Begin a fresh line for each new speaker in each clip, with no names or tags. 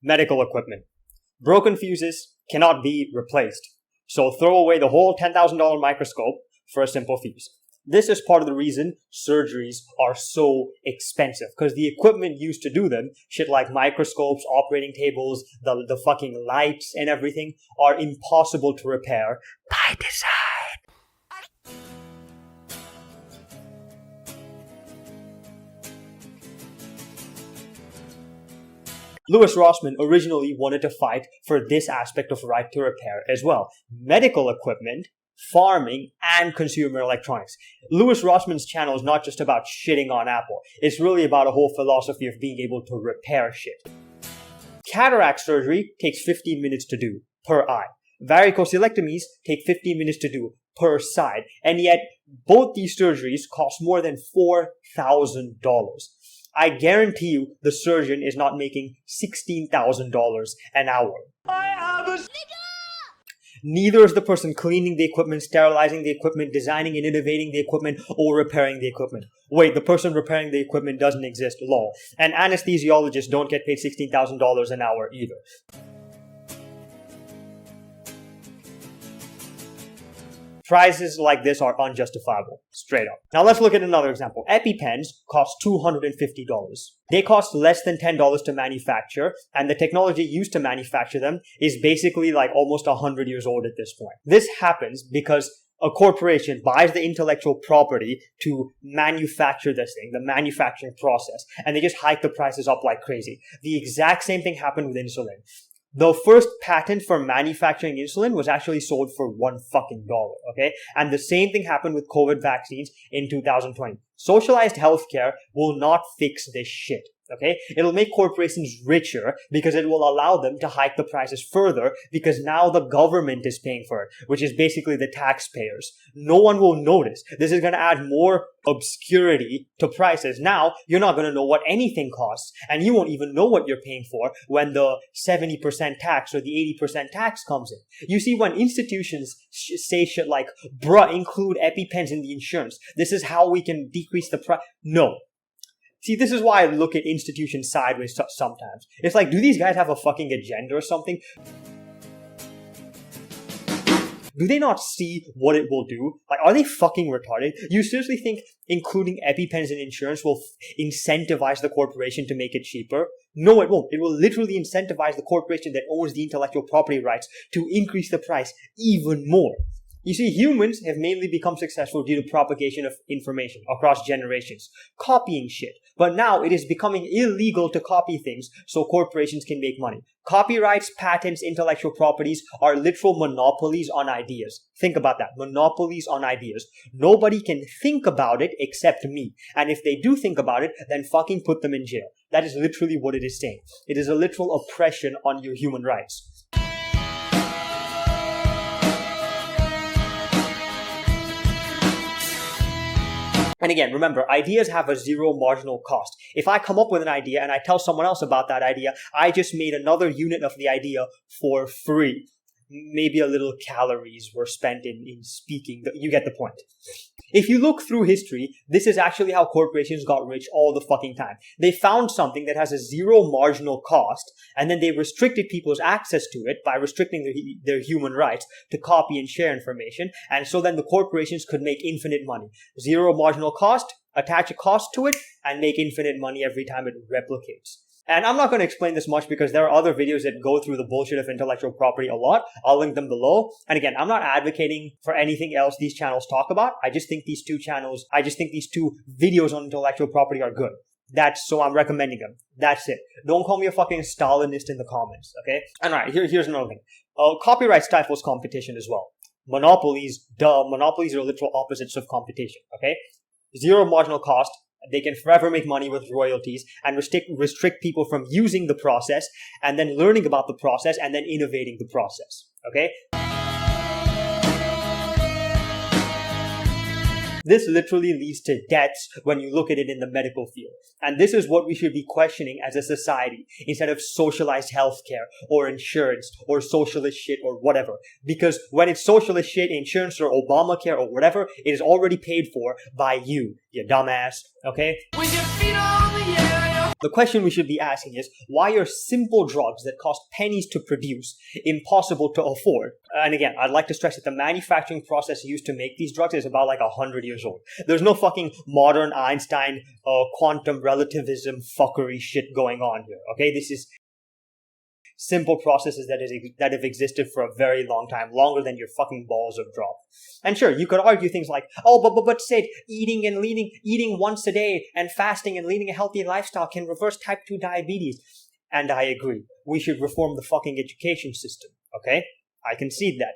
Medical equipment. Broken fuses cannot be replaced. So throw away the whole $10,000 microscope for a simple fuse. This is part of the reason surgeries are so expensive, because the equipment used to do them, shit like microscopes, operating tables, the fucking lights and everything, are impossible to repair by design. Louis Rossmann originally wanted to fight for this aspect of right to repair as well. Medical equipment, farming, and consumer electronics. Louis Rossmann's channel is not just about shitting on Apple. It's really about a whole philosophy of being able to repair shit. Cataract surgery takes 15 minutes to do per eye. Varicocelectomies take 15 minutes to do per side. And yet, both these surgeries cost more than $4,000. I guarantee you the surgeon is not making $16,000 an hour. I have a Neither is the person cleaning the equipment, sterilizing the equipment, designing and innovating the equipment, or repairing the equipment. Wait, the person repairing the equipment doesn't exist, lol. And anesthesiologists don't get paid $16,000 an hour either. Prices like this are unjustifiable, straight up. Now let's look at another example. EpiPens cost $250. They cost less than $10 to manufacture, and the technology used to manufacture them is basically like almost 100 years old at this point. This happens because a corporation buys the intellectual property to manufacture this thing, the manufacturing process, and they just hike the prices up like crazy. The exact same thing happened with insulin. The first patent for manufacturing insulin was actually sold for $1 fucking dollar, okay? And the same thing happened with COVID vaccines in 2020. Socialized healthcare will not fix this shit, okay? It'll make corporations richer because it will allow them to hike the prices further because now the government is paying for it, which is basically the taxpayers. No one will notice. This is going to add more obscurity to prices. Now, you're not going to know what anything costs, and you won't even know what you're paying for when the 70% tax or the 80% tax comes in. You see, when institutions say shit like, bruh, include EpiPens in the insurance, this is how we can decrease the price. No. See, this is why I look at institutions sideways sometimes. It's like, do these guys have a fucking agenda or something? Do they not see what it will do? Like, are they fucking retarded? You seriously think including EpiPens in insurance will incentivize the corporation to make it cheaper? No, it won't. It will literally incentivize the corporation that owns the intellectual property rights to increase the price even more. You see, humans have mainly become successful due to propagation of information across generations, copying shit. But now it is becoming illegal to copy things so corporations can make money. Copyrights, patents, intellectual properties are literal monopolies on ideas. Think about that. Monopolies on ideas. Nobody can think about it except me. And if they do think about it, then fucking put them in jail. That is literally what it is saying. It is a literal oppression on your human rights. And again, remember, ideas have a zero marginal cost. If I come up with an idea and I tell someone else about that idea, I just made another unit of the idea for free. Maybe a little calories were spent in speaking. You get the point. If you look through history, this is actually how corporations got rich all the fucking time. They found something that has a zero marginal cost, and then they restricted people's access to it by restricting their human rights to copy and share information, and so then the corporations could make infinite money. Zero marginal cost, attach a cost to it, and make infinite money every time it replicates. And I'm not going to explain this much because there are other videos that go through the bullshit of intellectual property a lot. I'll link them below. And again, I'm not advocating for anything else these channels talk about. I just think these two videos on intellectual property are good. So I'm recommending them. That's it. Don't call me a fucking Stalinist in the comments, okay? And alright, here's another thing. Copyright stifles competition as well. Monopolies are literal opposites of competition, okay? Zero marginal cost. They can forever make money with royalties and restrict people from using the process and then learning about the process and then innovating the process. Okay? This literally leads to deaths when you look at it in the medical field. And this is what we should be questioning as a society instead of socialized healthcare or insurance or socialist shit or whatever. Because when it's socialist shit, insurance or Obamacare or whatever, it is already paid for by you dumbass. Okay? With your feet on the air. The question we should be asking is, why are simple drugs that cost pennies to produce impossible to afford? And again, I'd like to stress that the manufacturing process used to make these drugs is about like 100 years old. There's no fucking modern Einstein quantum relativism fuckery shit going on here, okay? This is simple processes that have existed for a very long time, longer than your fucking balls have dropped. And sure, you could argue things like, oh, but Sid, eating once a day and fasting and leading a healthy lifestyle can reverse type 2 diabetes. And I agree. We should reform the fucking education system, okay? I concede that.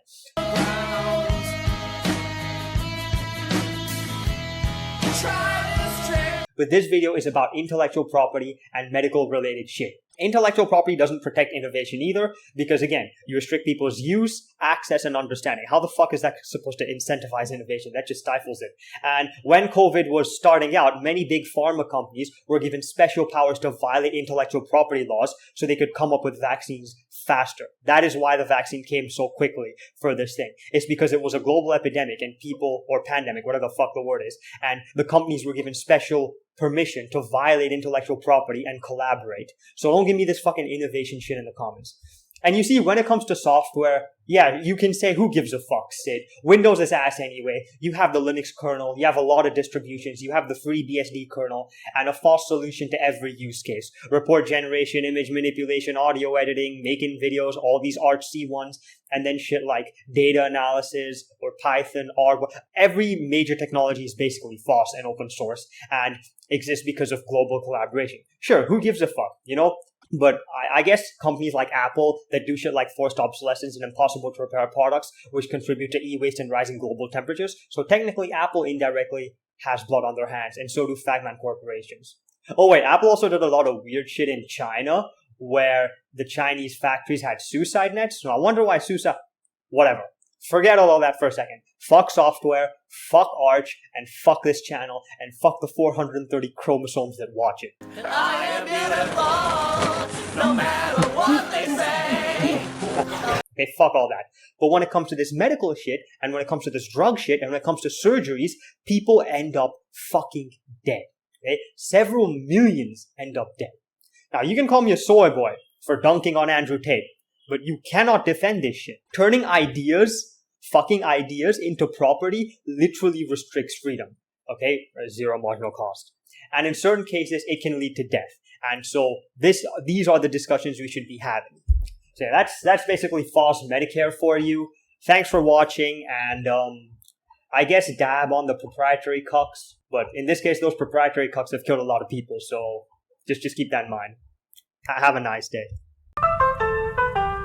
But this video is about intellectual property and medical related shit. Intellectual property doesn't protect innovation either, because again, you restrict people's use, access, and understanding. How the fuck is that supposed to incentivize innovation? That just stifles it. And when COVID was starting out, many big pharma companies were given special powers to violate intellectual property laws so they could come up with vaccines faster. That is why the vaccine came so quickly for this thing. It's because it was a global epidemic and people, or pandemic, whatever the fuck the word is, and the companies were given special permission to violate intellectual property and collaborate. So don't give me this fucking innovation shit in the comments. And you see, when it comes to software, yeah, you can say, who gives a fuck, Sid? Windows is ass anyway. You have the Linux kernel. You have a lot of distributions. You have the free BSD kernel and a false solution to every use case. Report generation, image manipulation, audio editing, making videos, all these artsy ones, and then shit like data analysis or Python, R. Every major technology is basically false and open source and exists because of global collaboration. Sure, who gives a fuck, you know? But I guess companies like Apple that do shit like forced obsolescence and impossible to repair products, which contribute to e-waste and rising global temperatures. So technically, Apple indirectly has blood on their hands, and so do Fagman corporations. Oh wait, Apple also did a lot of weird shit in China, where the Chinese factories had suicide nets. So I wonder why suicide... Whatever. Forget all of that for a second. Fuck software, fuck Arch, and fuck this channel, and fuck the 430 chromosomes that watch it. And I am beautiful, no matter what they say. Okay, fuck all that. But when it comes to this medical shit, and when it comes to this drug shit, and when it comes to surgeries, people end up fucking dead. Okay? Several millions end up dead. Now, you can call me a soy boy for dunking on Andrew Tate, but you cannot defend this shit. Turning fucking ideas into property literally restricts freedom, okay? Zero marginal cost. And in certain cases, it can lead to death. And so these are the discussions we should be having. So that's basically false Medicare for you. Thanks for watching, and I guess dab on the proprietary cucks. But in this case, those proprietary cucks have killed a lot of people, so just keep that in mind. Have a nice day.